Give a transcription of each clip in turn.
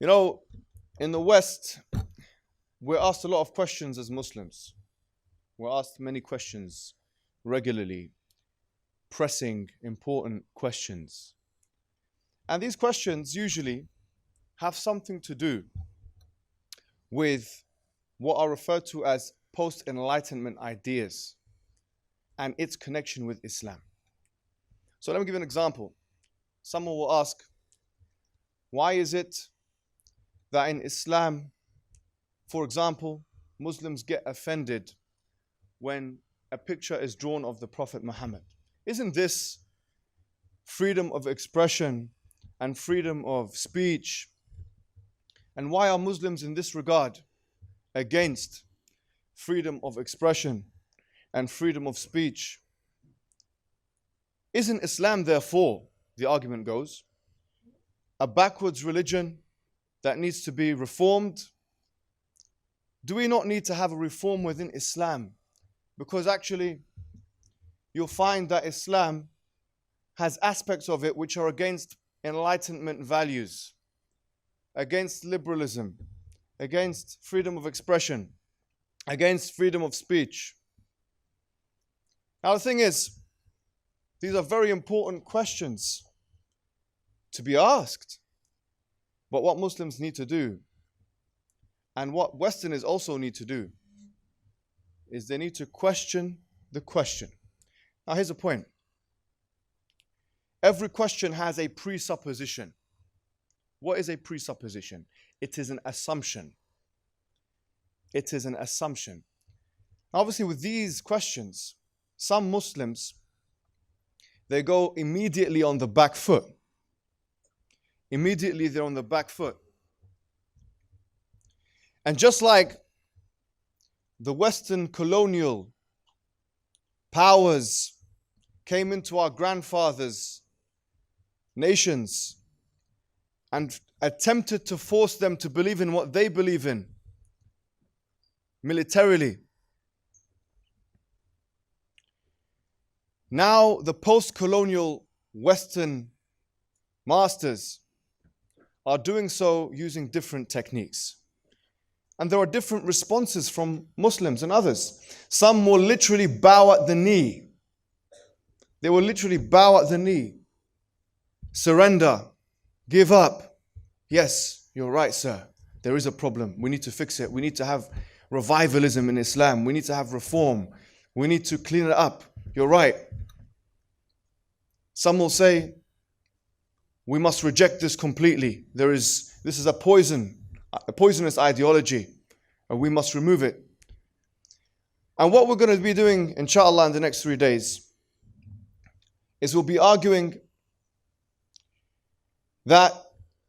You know, in the West, we're asked a lot of questions as Muslims. We're asked many questions regularly, pressing, important questions. And these questions usually have something to do with what are referred to as post-enlightenment ideas and its connection with Islam. So let me give you an example. Someone will ask, why is it that in Islam, for example, Muslims get offended when a picture is drawn of the Prophet Muhammad? Isn't this freedom of expression and freedom of speech? And why are Muslims in this regard against freedom of expression and freedom of speech? Isn't Islam, therefore, the argument goes, a backwards religion that needs to be reformed? Do we not need to have a reform within Islam? Because actually, you'll find that Islam has aspects of it which are against enlightenment values, against liberalism, against freedom of expression, against freedom of speech. Now the thing is, these are very important questions to be asked. But what Muslims need to do, and what Westerners also need to do, is they need to question the question. Now here's the point. Every question has a presupposition. What is a presupposition? It is an assumption. It is an assumption. Obviously, with these questions, some Muslims, they go immediately on the back foot. Immediately they're on the back foot. And just like the Western colonial powers came into our grandfathers' nations and attempted to force them to believe in what they believe in militarily, now the post-colonial Western masters are doing so using different techniques. And there are different responses from Muslims and others. Some will literally bow at the knee. They will literally bow at the knee. Surrender. Give up. Yes, you're right, sir. There is a problem. We need to fix it. We need to have revivalism in Islam. We need to have reform. We need to clean it up. You're right. Some will say, we must reject this completely. This is a poisonous ideology, and we must remove it. And what we're going to be doing, inshallah, in the next 3 days, is we'll be arguing that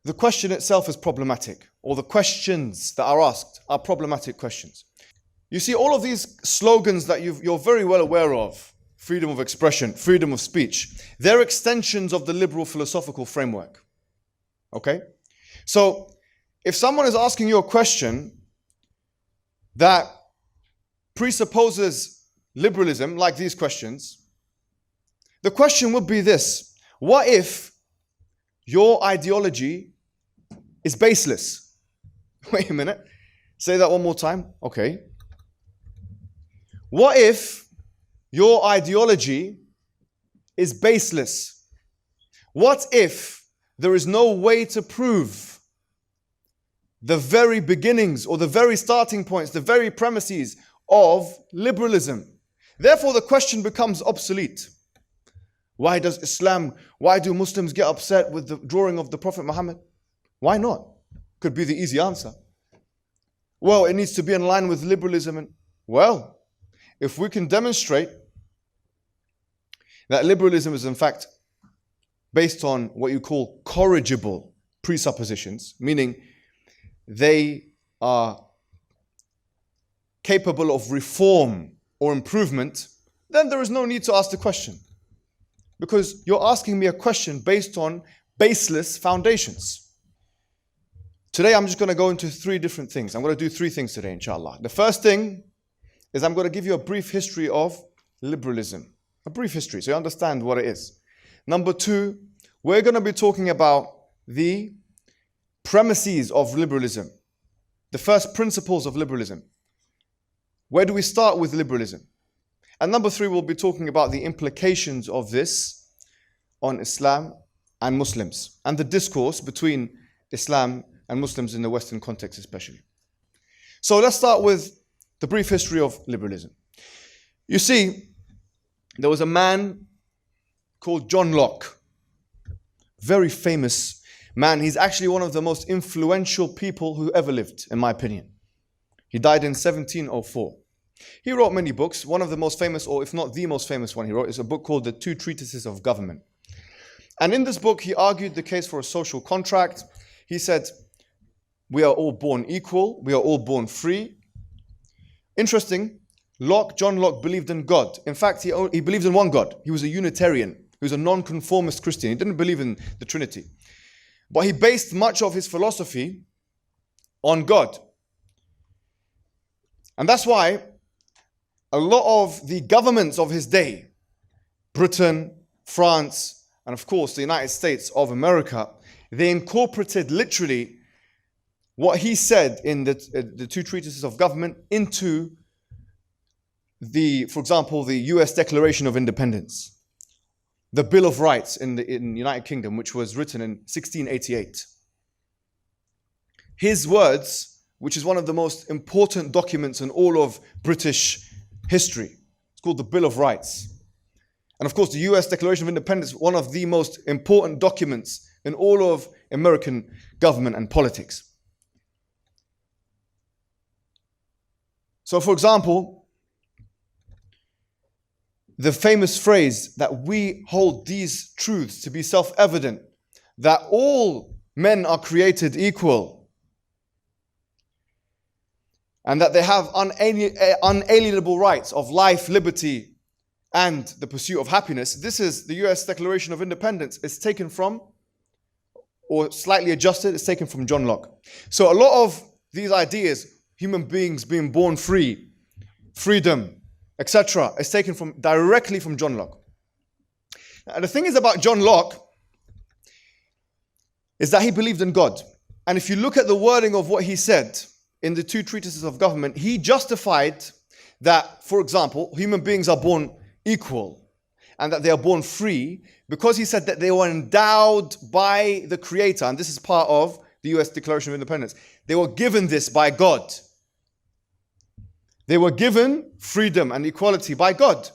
the question itself is problematic, or the questions that are asked are problematic questions. You see, all of these slogans that you're very well aware of, freedom of expression, freedom of speech, they're extensions of the liberal philosophical framework. Okay? So, if someone is asking you a question that presupposes liberalism, like these questions, the question would be this: what if your ideology is baseless? Wait a minute. Say that one more time. Okay. What if your ideology is baseless? What if there is no way to prove the very beginnings or the very starting points, the very premises of liberalism? Therefore, the question becomes obsolete. Why do Muslims get upset with the drawing of the Prophet Muhammad? Why not? Could be the easy answer. Well, it needs to be in line with liberalism. Well, if we can demonstrate that liberalism is in fact based on what you call corrigible presuppositions, meaning they are capable of reform or improvement, then there is no need to ask the question. Because you're asking me a question based on baseless foundations. Today I'm just going to go into 3 different things. I'm going to do 3 things today, inshallah. The first thing is I'm going to give you a brief history of liberalism. A brief history, so you understand what it is. Number 2, we're going to be talking about the premises of liberalism, the first principles of liberalism. Where do we start with liberalism? And number 3, we'll be talking about the implications of this on Islam and Muslims, and the discourse between Islam and Muslims in the Western context especially. So let's start with the brief history of liberalism. You see, there was a man called John Locke, very famous man. He's actually one of the most influential people who ever lived, in my opinion. He died in 1704. He wrote many books. One of the most famous, or if not the most famous one he wrote, is a book called The Two Treatises of Government. And in this book, he argued the case for a social contract. He said, we are all born equal. We are all born free. Interesting, John Locke believed in God. In fact, he believed in one God. He was a Unitarian. He was a non-conformist Christian. He didn't believe in the Trinity. But he based much of his philosophy on God. And that's why a lot of the governments of his day, Britain, France, and of course the United States of America, they incorporated literally what he said in the Two Treatises of Government into for example, the US Declaration of Independence, the Bill of Rights in the United Kingdom, which was written in 1688. His words, which is one of the most important documents in all of British history, it's called the Bill of Rights. And of course, the US Declaration of Independence, one of the most important documents in all of American government and politics. So, for example, the famous phrase that we hold these truths to be self-evident, that all men are created equal, and that they have unalienable rights of life, liberty, and the pursuit of happiness. This is the US Declaration of Independence. It's taken from, or slightly adjusted, it's taken from John Locke. So a lot of these ideas, human beings being born free, freedom, etc., is taken directly from John Locke. Now, the thing is about John Locke is that he believed in God. And if you look at the wording of what he said in the Two Treatises of Government, he justified that, for example, human beings are born equal and that they are born free because he said that they were endowed by the Creator, and this is part of the US Declaration of Independence. They were given this by God. They were given freedom and equality by God.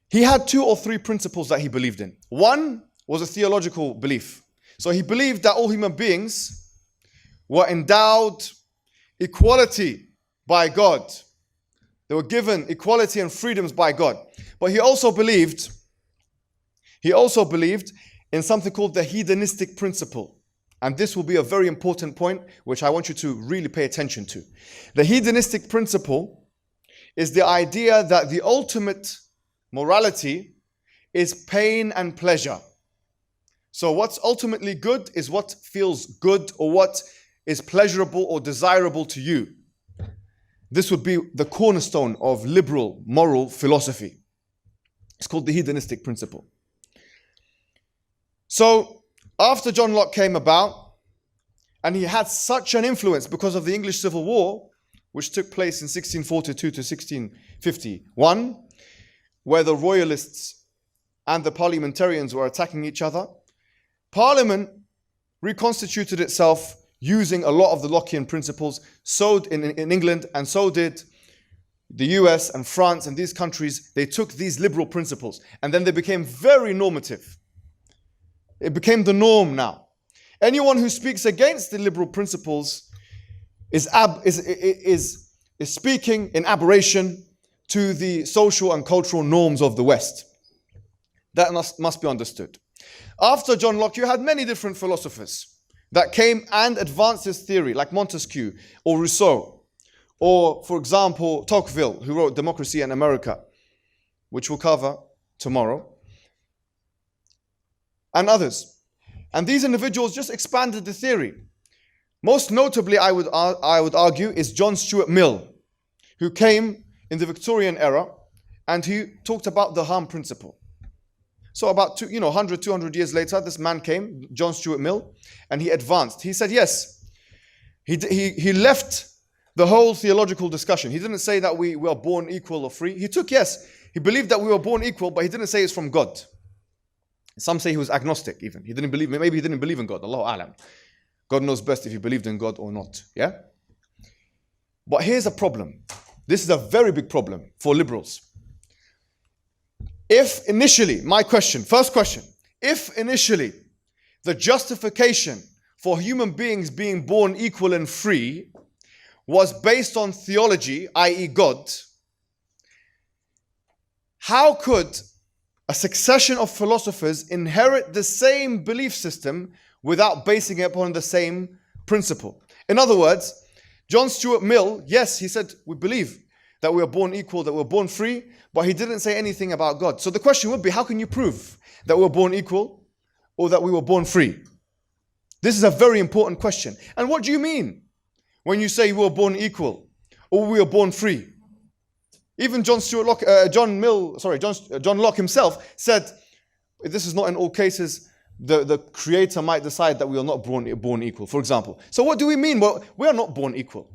He had 2 or 3 principles that he believed in. One was a theological belief. So he believed that all human beings were endowed equality by God. They were given equality and freedoms by God. But he also believed in something called the hedonistic principle. And this will be a very important point, which I want you to really pay attention to. The hedonistic principle is the idea that the ultimate morality is pain and pleasure. So what's ultimately good is what feels good or what is pleasurable or desirable to you. This would be the cornerstone of liberal moral philosophy. It's called the hedonistic principle. So, after John Locke came about, and he had such an influence because of the English Civil War, which took place in 1642 to 1651, where the royalists and the parliamentarians were attacking each other, Parliament reconstituted itself using a lot of the Lockean principles, so in England, and so did the US and France and these countries. They took these liberal principles, and then they became very normative. It became the norm now. Anyone who speaks against the liberal principles is speaking in aberration to the social and cultural norms of the West. That must be understood. After John Locke, you had many different philosophers that came and advanced this theory, like Montesquieu or Rousseau, or, for example, Tocqueville, who wrote Democracy in America, which we'll cover tomorrow, and others. And these individuals just expanded the theory. Most notably, I would argue, is John Stuart Mill, who came in the Victorian era, and he talked about the harm principle. So about 100, 200 years later, this man came, John Stuart Mill, and he advanced. He said, yes, he left the whole theological discussion. He didn't say that we are born equal or free. He believed that we were born equal, but he didn't say it's from God. Some say he was agnostic even. Maybe he didn't believe in God. Allahu A'lam. God knows best if he believed in God or not. Yeah? But here's a problem. This is a very big problem for liberals. If initially, first question, if initially the justification for human beings being born equal and free was based on theology, i.e. God, how could a succession of philosophers inherit the same belief system without basing it upon the same principle? In other words, John Stuart Mill, yes, he said we believe that we are born equal, that we're born free, but he didn't say anything about God. So the question would be, how can you prove that we were born equal or that we were born free? This is a very important question. And what do you mean when you say we were born equal or we were born free? Even John Locke himself said, this is not in all cases, the creator might decide that we are not born equal, for example. So what do we mean? Well, we are not born equal.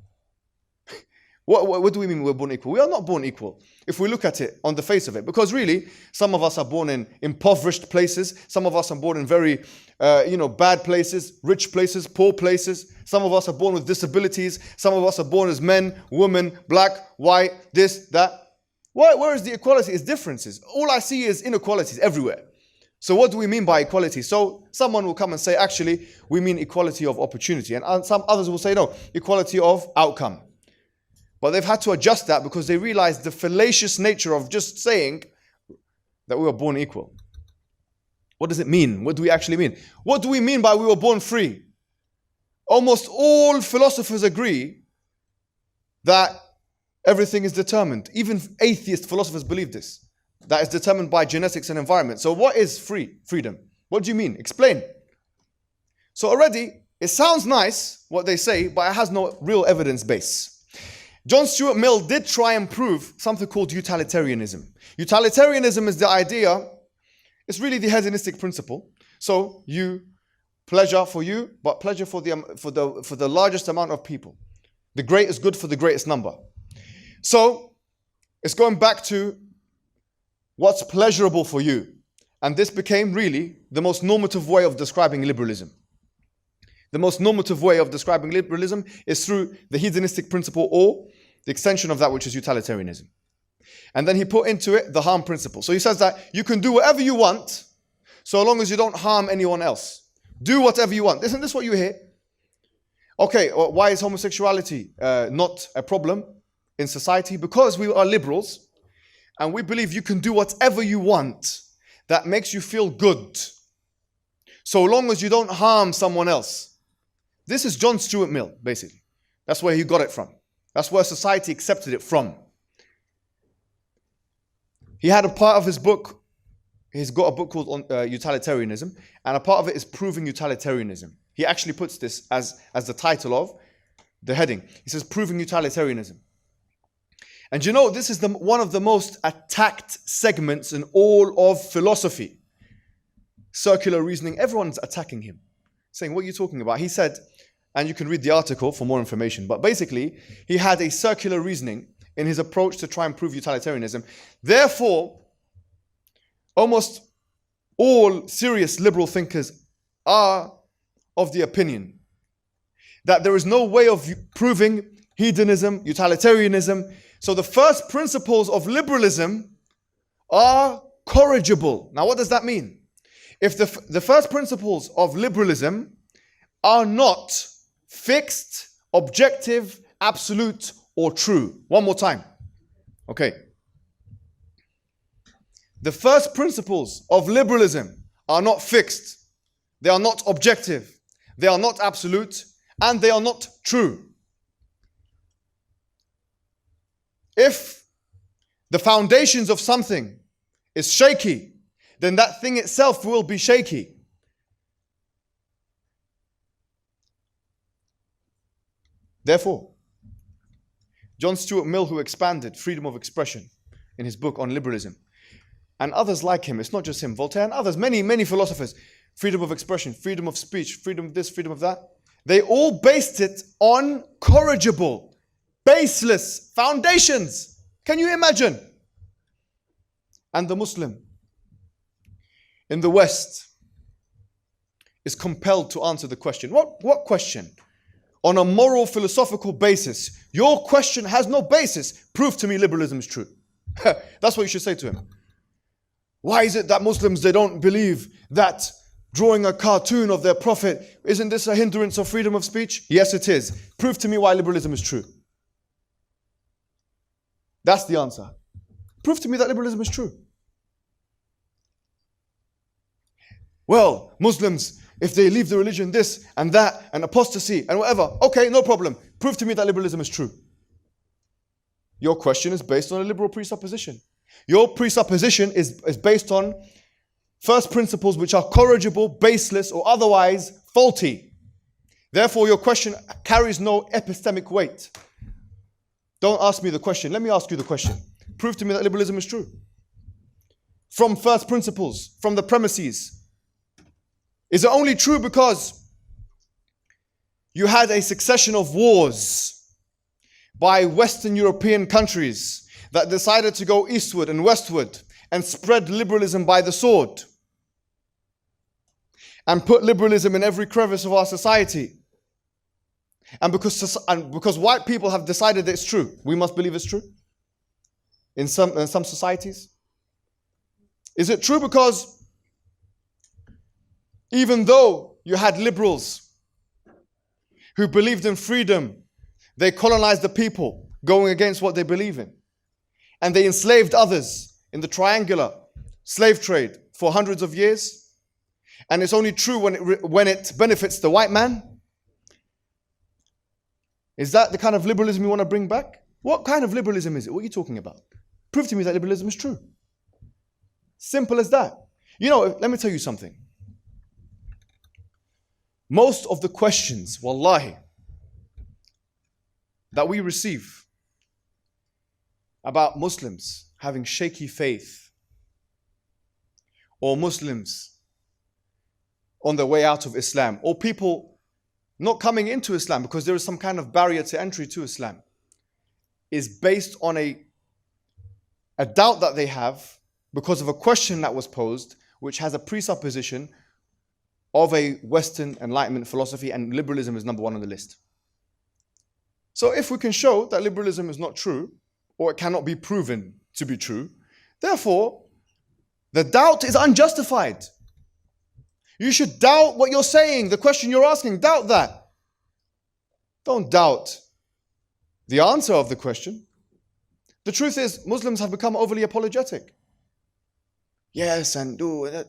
What do we mean we're born equal? We are not born equal if we look at it on the face of it. Because really, some of us are born in impoverished places. Some of us are born in very, bad places, rich places, poor places. Some of us are born with disabilities. Some of us are born as men, women, black, white, this, that. Where is the equality? It's differences. All I see is inequalities everywhere. So what do we mean by equality? So someone will come and say, actually, we mean equality of opportunity. And some others will say, no, equality of outcome. But they've had to adjust that because they realized the fallacious nature of just saying that we were born equal. What does it mean? What do we actually mean? What do we mean by we were born free? Almost all philosophers agree that everything is determined. Even atheist philosophers believe this. That is determined by genetics and environment. So what is freedom? What do you mean? Explain. So already, it sounds nice what they say, but it has no real evidence base. John Stuart Mill did try and prove something called utilitarianism. Utilitarianism is the idea, it's really the hedonistic principle. So pleasure for you, but pleasure for the largest amount of people. The greatest good for the greatest number. So it's going back to what's pleasurable for you. And this became really the most normative way of describing liberalism. The most normative way of describing liberalism is through the hedonistic principle or the extension of that which is utilitarianism. And then he put into it the harm principle. So he says that you can do whatever you want so long as you don't harm anyone else. Do whatever you want. Isn't this what you hear? Okay, why is homosexuality not a problem in society? Because we are liberals and we believe you can do whatever you want that makes you feel good so long as you don't harm someone else. This is John Stuart Mill, basically. That's where he got it from. That's where society accepted it from. He had a part of his book, he's got a book called Utilitarianism, and a part of it is Proving Utilitarianism. He actually puts this as the title of the heading. He says, Proving Utilitarianism. And this is one of the most attacked segments in all of philosophy. Circular reasoning, everyone's attacking him. Saying, what are you talking about? He said, and you can read the article for more information, but basically, he had a circular reasoning in his approach to try and prove utilitarianism. Therefore, almost all serious liberal thinkers are of the opinion that there is no way of proving hedonism, utilitarianism. So the first principles of liberalism are corrigible. Now, what does that mean? If the first principles of liberalism are not fixed, objective, absolute, or true. One more time. Okay. The first principles of liberalism are not fixed. They are not objective. They are not absolute. And they are not true. If the foundations of something is shaky, then that thing itself will be shaky. Therefore, John Stuart Mill, who expanded freedom of expression in his book on liberalism, and others like him, it's not just him, Voltaire and others, many philosophers, freedom of expression, freedom of speech, freedom of this, freedom of that, they all based it on corrigible, baseless foundations. Can you imagine? And the Muslim in the West is compelled to answer the question. What question? On a moral, philosophical basis. Your question has no basis. Prove to me liberalism is true. That's what you should say to him. Why is it that Muslims, they don't believe that drawing a cartoon of their prophet, isn't this a hindrance of freedom of speech? Yes, it is. Prove to me why liberalism is true. That's the answer. Prove to me that liberalism is true. Well, Muslims, if they leave the religion this and that and apostasy and whatever, okay, no problem. Prove to me that liberalism is true. Your question is based on a liberal presupposition. Your presupposition is based on first principles which are corrigible, baseless, or otherwise faulty. Therefore, your question carries no epistemic weight. Don't ask me the question. Let me ask you the question. Prove to me that liberalism is true. From first principles, from the premises. Is it only true because you had a succession of wars by Western European countries that decided to go eastward and westward and spread liberalism by the sword and put liberalism in every crevice of our society? And because white people have decided that it's true, we must believe it's true in some societies? Is it true because even though you had liberals who believed in freedom, they colonized the people going against what they believe in, and they enslaved others in the triangular slave trade for hundreds of years, and it's only true when it benefits the white man? Is that the kind of liberalism you want to bring back? What kind of liberalism is it? What are you talking about? Prove to me that liberalism is true. Simple as that. You know, let me tell you something. Most of the questions, wallahi, that we receive about Muslims having shaky faith, or Muslims on their way out of Islam, or people not coming into Islam because there is some kind of barrier to entry to Islam, is based on a doubt that they have because of a question that was posed, which has a presupposition of a Western Enlightenment philosophy, and liberalism is number one on the list. So if we can show that liberalism is not true, or it cannot be proven to be true, therefore, the doubt is unjustified. You should doubt what you're saying, the question you're asking, doubt that. Don't doubt the answer of the question. The truth is, Muslims have become overly apologetic. Yes, and do that.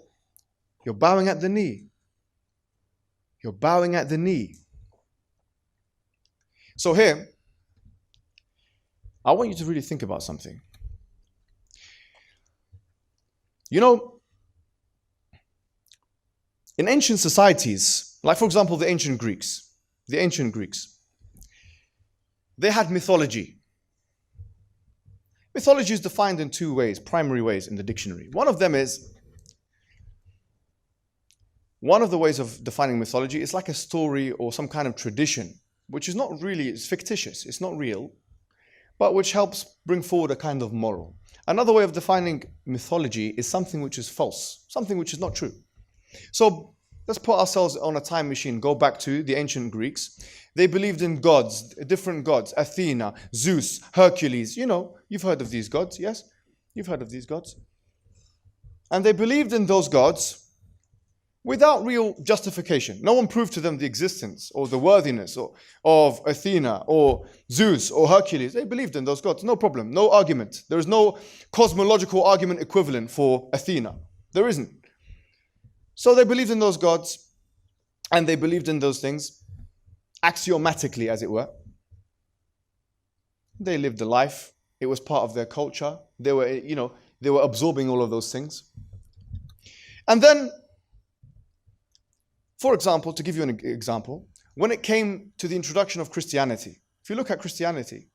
You're bowing at the knee. You're bowing at the knee. So here, I want you to really think about something. You know, in ancient societies, like for example the ancient Greeks, they had mythology. Mythology is defined in two ways, primary ways in the dictionary. One of the ways of defining mythology is like a story or some kind of tradition, which is not really, it's fictitious, it's not real, but which helps bring forward a kind of moral. Another way of defining mythology is something which is false, something which is not true. So let's put ourselves on a time machine, go back to the ancient Greeks. They believed in gods, different gods, Athena, Zeus, Hercules. You know, you've heard of these gods, yes? You've heard of these gods. And they believed in those gods without real justification. No one proved to them the existence or the worthiness of Athena or Zeus or Hercules. They believed in those gods, no problem, no argument. There is no cosmological argument equivalent for Athena. There isn't. So they believed in those gods, and they believed in those things axiomatically, as it were. They lived a life. It was part of their culture. They were absorbing all of those things. And then, for example, to give you an example, when it came to the introduction of Christianity, if you look at Christianity,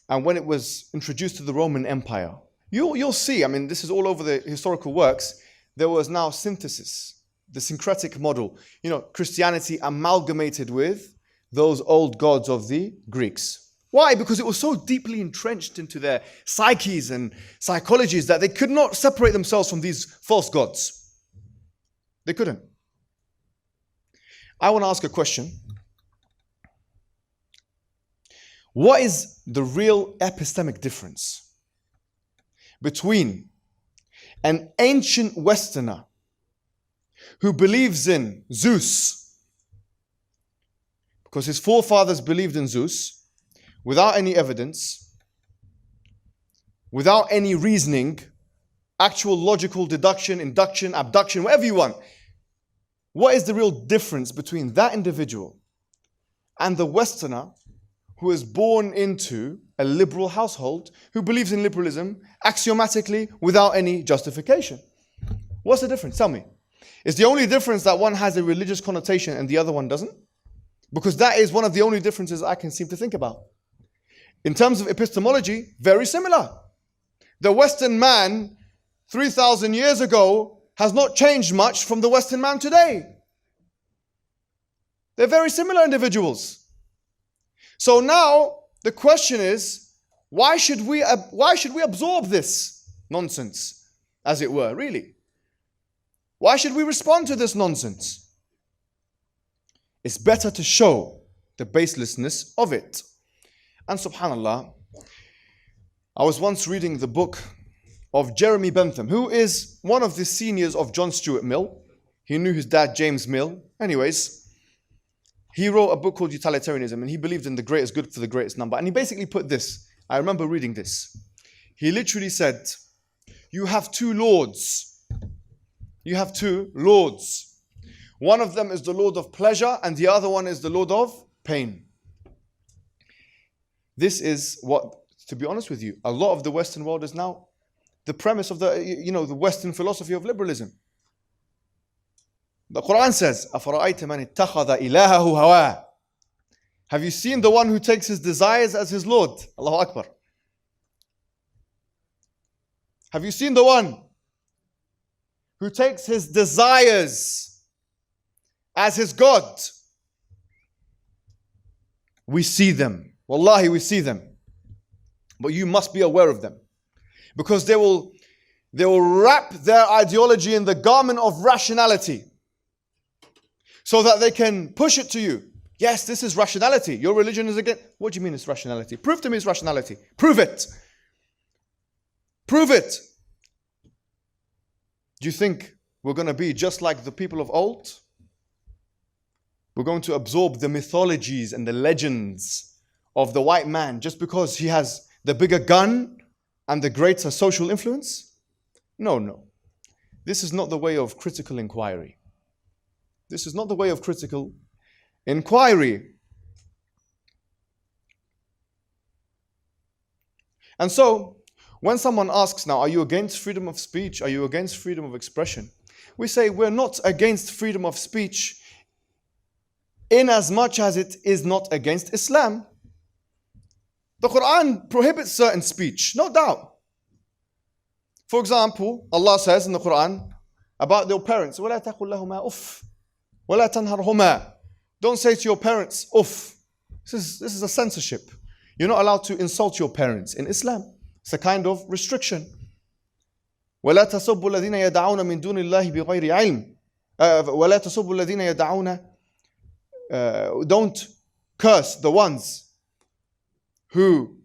and when it was introduced to the Roman Empire, you'll see, I mean, this is all over the historical works, there was now synthesis, the syncretic model. You know, Christianity amalgamated with those old gods of the Greeks. Why? Because it was so deeply entrenched into their psyches and psychologies that they could not separate themselves from these false gods. They couldn't. I want to ask a question. What is the real epistemic difference between an ancient Westerner who believes in Zeus, because his forefathers believed in Zeus, without any evidence, without any reasoning, actual logical deduction, induction, abduction, whatever you want. What is the real difference between that individual and the Westerner who is born into a liberal household, who believes in liberalism axiomatically without any justification? What's the difference? Tell me. Is the only difference that one has a religious connotation and the other one doesn't? Because that is one of the only differences I can seem to think about. In terms of epistemology, very similar. The Western man 3,000 years ago has not changed much from the Western man today. They're very similar individuals. So now the question is, why should we absorb this nonsense, as it were, really? Why should we respond to this nonsense? It's better to show the baselessness of it. And subhanallah, I was once reading the book of Jeremy Bentham, who is one of the seniors of John Stuart Mill. He knew his dad, James Mill. Anyways, he wrote a book called Utilitarianism, and he believed in the greatest good for the greatest number. And he basically put this. I remember reading this. He literally said, you have two lords. You have two lords. One of them is the Lord of pleasure, and the other one is the Lord of pain. This is what, to be honest with you, a lot of the Western world is now the premise of the Western philosophy of liberalism. The Quran says, أَفَرَأَيْتَ مَنِ اتَّخَذَ إِلَهَهُ هَوَاهُ. Have you seen the one who takes his desires as his Lord? Allahu Akbar. Have you seen the one who takes his desires as his God? We see them. Wallahi, we see them. But you must be aware of them. Because they will wrap their ideology in the garment of rationality, so that they can push it to you. Yes, this is rationality. Your religion is against. What do you mean it's rationality? Prove to me it's rationality. Prove it. Prove it. Do you think we're going to be just like the people of old? We're going to absorb the mythologies and the legends of the white man just because he has the bigger gun and the greater social influence? No. This is not the way of critical inquiry. This is not the way of critical inquiry. And so, when someone asks now, are you against freedom of speech? Are you against freedom of expression? We say we're not against freedom of speech in as much as it is not against Islam. The Quran prohibits certain speech, no doubt. For example, Allah says in the Quran about your parents, وَلَا تَقُلْ لَهُمَا أُفٍّ وَلَا تَنْهَرْهُمَا. Don't say to your parents, uff. This is a censorship. You're not allowed to insult your parents in Islam. It's a kind of restriction. وَلَا تَسُبُّ الَّذِينَ يَدَعُونَ مِن دُونِ اللَّهِ بِغَيْرِ عِلْمٍ وَلَا تَسُبُّ الَّذِينَ يَدَعُونَ. Don't curse the ones who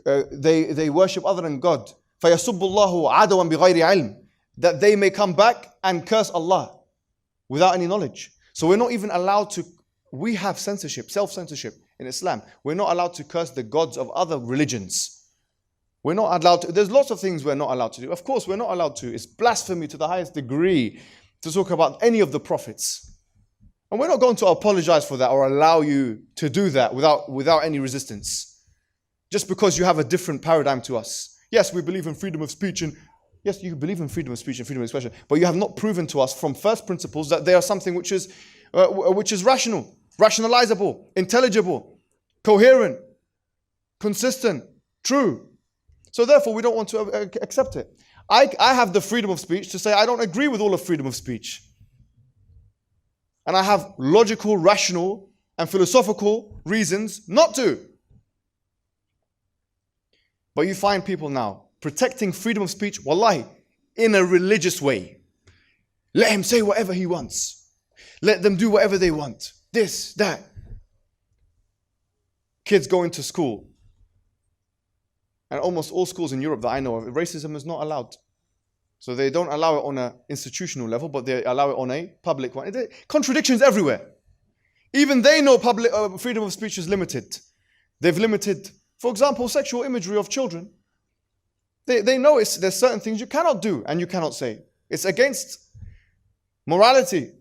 they worship other than God. فَيَسُبُّ اللَّهُ عَدَوًا بِغَيْرِ عِلْمٍ. That they may come back and curse Allah without any knowledge. So we're not even allowed to, we have censorship, self-censorship in Islam. We're not allowed to curse the gods of other religions. We're not allowed to, there's lots of things we're not allowed to do. Of course, we're not allowed to. It's blasphemy to the highest degree to talk about any of the prophets. And we're not going to apologize for that or allow you to do that without any resistance. Just because you have a different paradigm to us. Yes, we believe in freedom of speech, and yes, you believe in freedom of speech and freedom of expression, but you have not proven to us from first principles that they are something which is rational, rationalizable, intelligible, coherent, consistent, true. So therefore, we don't want to accept it. I have the freedom of speech to say I don't agree with all of freedom of speech. And I have logical, rational, and philosophical reasons not to. But you find people now protecting freedom of speech, wallahi, in a religious way. Let him say whatever he wants. Let them do whatever they want. This, that. Kids going to school. And almost all schools in Europe that I know of, racism is not allowed. So they don't allow it on an institutional level, but they allow it on a public one. Contradictions everywhere. Even they know public freedom of speech is limited. They've limited, for example, sexual imagery of children. They know there's certain things you cannot do and you cannot say. It's against morality.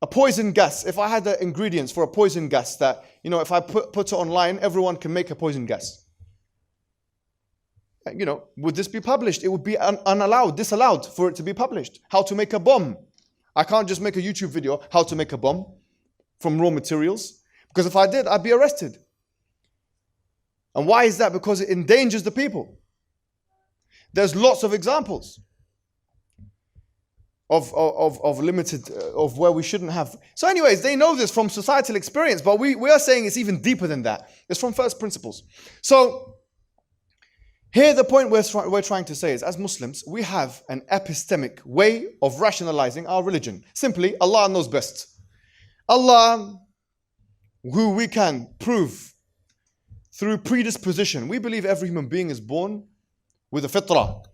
A poison gas. If I had the ingredients for a poison gas that, if I put it online, everyone can make a poison gas. Would this be published? It would be disallowed for it to be published. How to make a bomb. I can't just make a YouTube video, how to make a bomb from raw materials. Because if I did, I'd be arrested. And why is that? Because it endangers the people. There's lots of examples of limited, of where we shouldn't have. So anyways, they know this from societal experience, but we are saying it's even deeper than that. It's from first principles. So, here the point we're trying to say is, as Muslims, we have an epistemic way of rationalizing our religion. Simply, Allah knows best. Allah, who we can prove through predisposition. We believe every human being is born with a fitrah,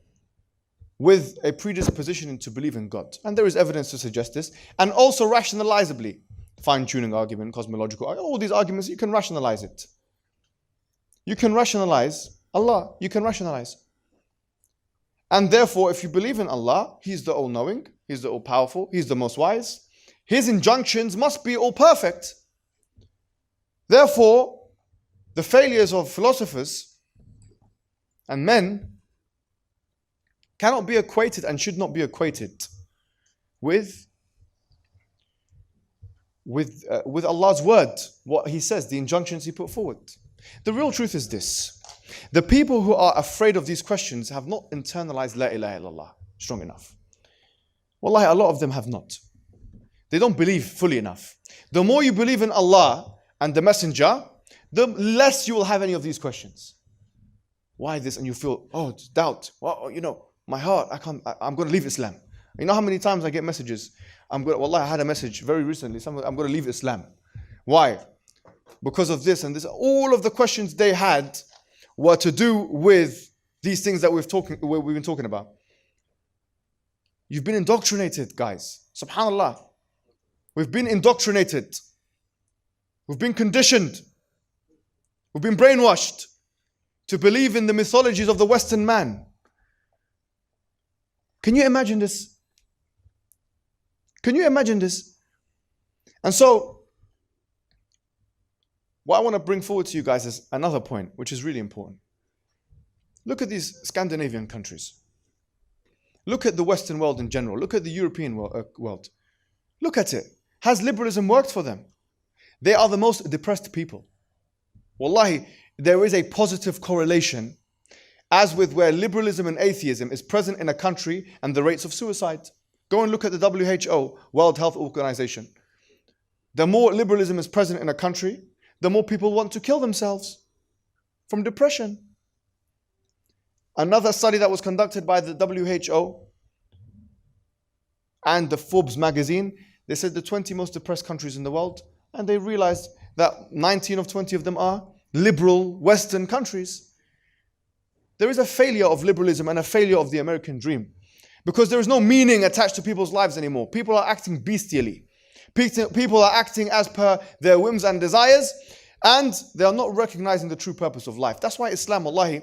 with a predisposition to believe in God. And there is evidence to suggest this. And also rationalizably, fine-tuning argument, cosmological, all these arguments, you can rationalize it. You can rationalize Allah, you can rationalize. And therefore, if you believe in Allah, He's the all-knowing, He's the all-powerful, He's the most wise. His injunctions must be all perfect. Therefore, the failures of philosophers and men cannot be equated and should not be equated with Allah's word, what He says, the injunctions He put forward. The real truth is this. The people who are afraid of these questions have not internalized La ilaha illallah strong enough. Wallahi, a lot of them have not. They don't believe fully enough. The more you believe in Allah and the Messenger, the less you will have any of these questions. Why this? And you feel, doubt. Well, my heart, I'm going to leave Islam. You know how many times I get messages? Wallahi, I had a message very recently. I'm going to leave Islam. Why? Because of this and this. All of the questions they had were to do with these things that we've been talking about. You've been indoctrinated, guys. Subhanallah. We've been indoctrinated. We've been conditioned. We've been brainwashed to believe in the mythologies of the Western man. Can you imagine this? Can you imagine this? And so, what I want to bring forward to you guys is another point, which is really important. Look at these Scandinavian countries. Look at the Western world in general. Look at the European world. Look at it. Has liberalism worked for them? They are the most depressed people. Wallahi, there is a positive correlation as with where liberalism and atheism is present in a country and the rates of suicide. Go and look at the WHO, World Health Organization. The more liberalism is present in a country, the more people want to kill themselves from depression. Another study that was conducted by the WHO and the Forbes magazine, they said the 20 most depressed countries in the world, and they realized that 19 of 20 of them are liberal Western countries. There is a failure of liberalism and a failure of the American dream because there is no meaning attached to people's lives anymore. People are acting bestially. People are acting as per their whims and desires, and they are not recognizing the true purpose of life. That's why Islam, wallahi,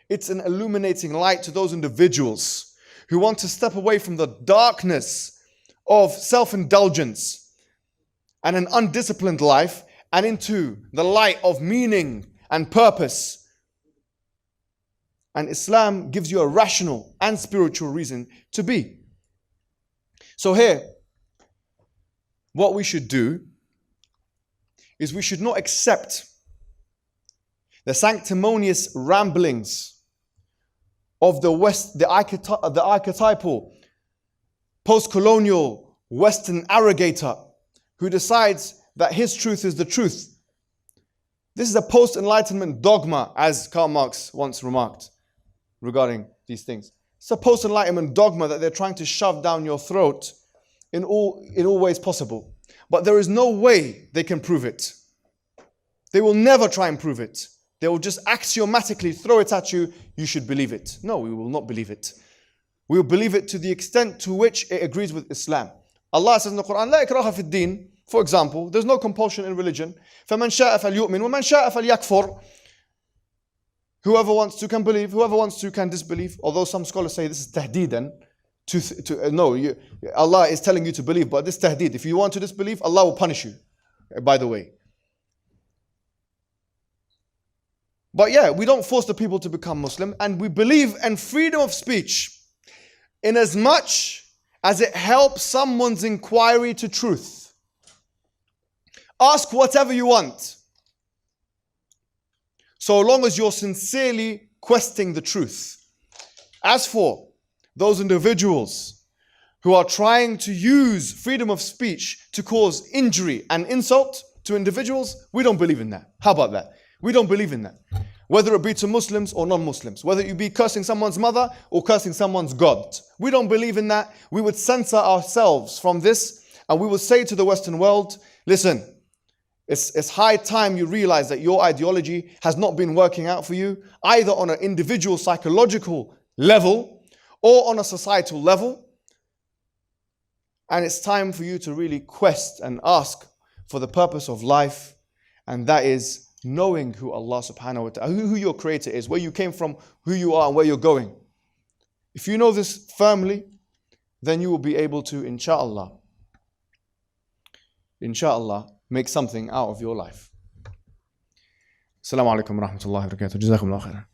it's an illuminating light to those individuals who want to step away from the darkness of self-indulgence and an undisciplined life and into the light of meaning and purpose. And Islam gives you a rational and spiritual reason to be. So here, what we should do is we should not accept the sanctimonious ramblings of the West, the archetypal post-colonial Western arrogator who decides that his truth is the truth. This is a post-enlightenment dogma, as Karl Marx once remarked regarding these things. It's a post-enlightenment dogma that they're trying to shove down your throat in all ways possible. But there is no way they can prove it. They will never try and prove it. They will just axiomatically throw it at you. You should believe it. No, we will not believe it. We will believe it to the extent to which it agrees with Islam. Allah says in the Quran, لا إكراه في الدين. For example, there's no compulsion in religion. فَمَنْ شَاءَ فَلْيُؤْمِنْ وَمَنْ شَاءَ فَلْيَكْفُرْ. Whoever wants to can believe, whoever wants to can disbelieve. Although some scholars say this is tahdeedan. Allah is telling you to believe, but this tahdeed, if you want to disbelieve, Allah will punish you, by the way. But yeah, we don't force the people to become Muslim, and we believe in freedom of speech in as much as it helps someone's inquiry to truth. Ask whatever you want, so long as you're sincerely questing the truth. As for those individuals who are trying to use freedom of speech to cause injury and insult to individuals, we don't believe in that. How about that? We don't believe in that. Whether it be to Muslims or non-Muslims, whether you be cursing someone's mother or cursing someone's God, we don't believe in that. We would censor ourselves from this, and we would say to the Western world, listen, it's high time you realize that your ideology has not been working out for you, either on an individual psychological level or on a societal level. And it's time for you to really quest and ask for the purpose of life, and that is knowing who Allah subhanahu wa ta'ala, who your creator is, where you came from, who you are, and where you're going. If you know this firmly, then you will be able to, inshallah, make something out of your life. Assalamu alaikum wa rahmatullahi wa barakatuh. Jazakumullah khairan.